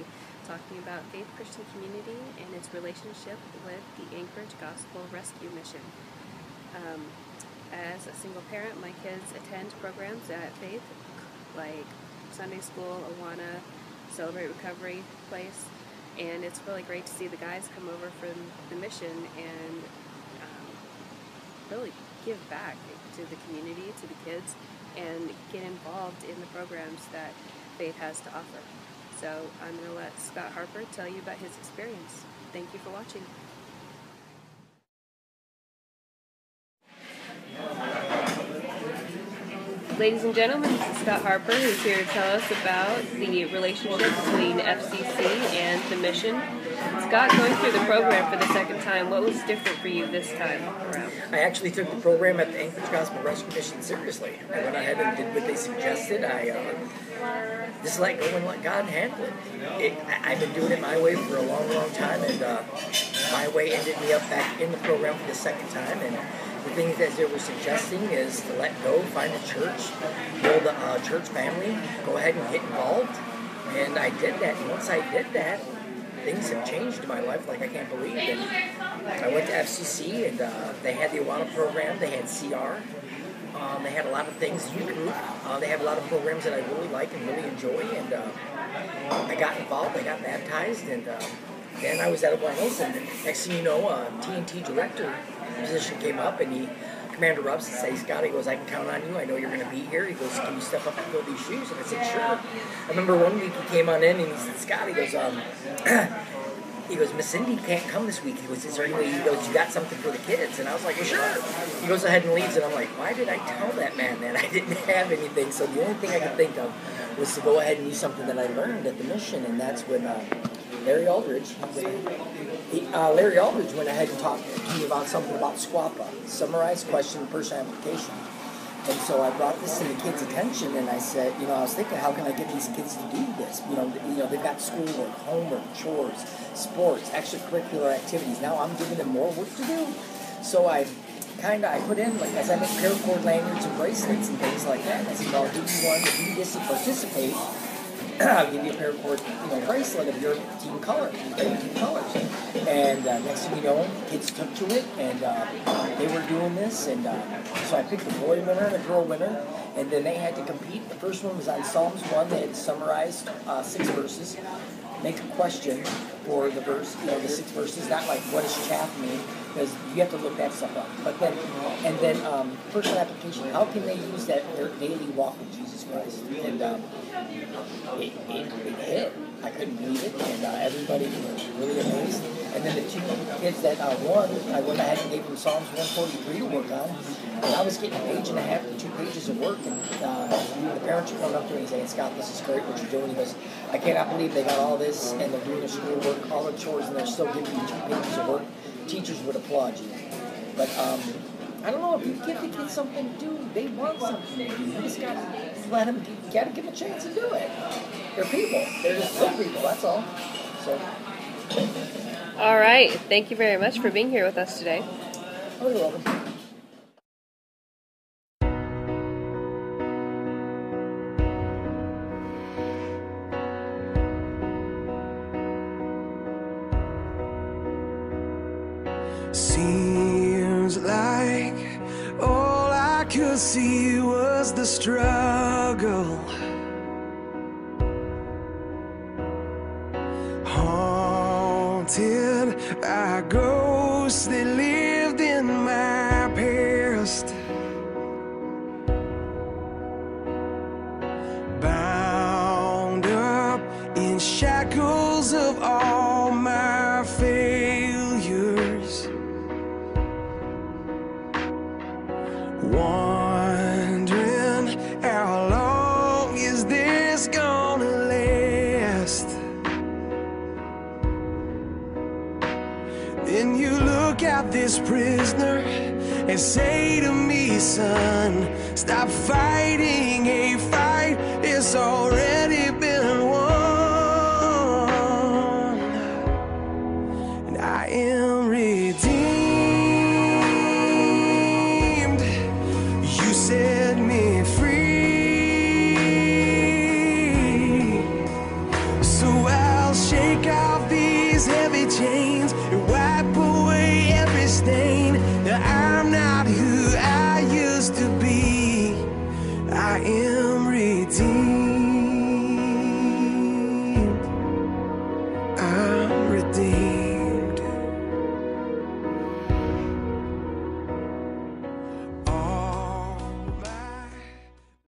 today, talking about Faith Christian Community and its relationship with the Anchorage Gospel Rescue Mission. As a single parent, my kids attend programs at Faith, like Sunday School, Awana, Celebrate Recovery Place, and it's really great to see the guys come over from the mission and really give back to the community, to the kids, and get involved in the programs that Faith has to offer. So I'm going to let Scott Harper tell you about his experience. Thank you for watching. Ladies and gentlemen, this is Scott Harper, who's here to tell us about the relationship between FCC and the mission. Scott, going through the program for the second time, what was different for you this time around? I actually took the program at the Anchorage Gospel Rescue Mission seriously. I went ahead and did what they suggested. I just let go and let God handle it. I've been doing it my way for a long, long time, and my way ended me up back in the program for the second time. And the things that they were suggesting is to let go, find a church, build a church family, go ahead and get involved. And I did that. And once I did that, things have changed in my life like I can't believe. And I went to FCC, and they had the Awana program, they had CR, they had a lot of things, youth group, they have a lot of programs that I really like and really enjoy, and I got involved, I got baptized, and then I was at Awanos, and next thing you know, TNT director position came up, and Commander Rubbs said, Scott, he goes, I can count on you, I know you're going to be here. He goes, can you step up and fill these shoes? And I said, sure. I remember one week he came on in, and he said, Scott, he goes, Miss Cindy can't come this week. He goes, is there any way, he goes, you got something for the kids? And I was like, well, sure. He goes ahead and leaves, and I'm like, why did I tell that man that I didn't have anything? So the only thing I could think of was to go ahead and use something that I learned at the mission, and that's when Larry Aldridge went ahead and talked to me about something about SQAPA, Summarized Question Person Application. And so I brought this to the kids' attention, and I said, I was thinking, how can I get these kids to do this? They've got schoolwork, homework, chores, sports, extracurricular activities. Now I'm giving them more work to do. So I put in, like, as I make paracord lanyards and bracelets and things like that, I said, I'll give you one if you get to participate. I'll give you a paracord, bracelet of your team color, team colors. And next thing you know, kids took to it, and they were doing this, and so I picked a boy winner and a girl winner, and then they had to compete. The first one was on Psalms 1. They had summarized 6 verses, make a question for the verse, the 6 verses, not like what does chaff mean, because you have to look that stuff up. But then, personal application, how can they use that in their daily walk with Jesus Christ? And it hit. I couldn't believe it, and everybody was really amazed. And then the 2 kids that won, I went ahead and gave them Psalms 143 to work on. And I was getting a page and a half to 2 pages of work, and the parents were coming up to me and saying, Scott, this is great what you're doing. He goes, I cannot believe they got all this, and they're doing their schoolwork, all their chores, and they're still giving you 2 pages of work. Teachers would applaud you. But I don't know, if you give the kids something to do, they want something to do. You just gotta let them, you gotta give them a chance to do it. They're people. They're just good people, that's all. So. All right. Thank you very much for being here with us today. Oh, you're welcome. Seems like all I could see was the struggle. Haunted by ghosts that lived in my past, bound up in shackles of all my failures, wondering how long is this gonna last. Then you look at this prisoner and say to me, son, stop fighting a fight it's already been won. And I am redeemed. You set me free, so I'll stain. I'm not who I used to be. I am redeemed.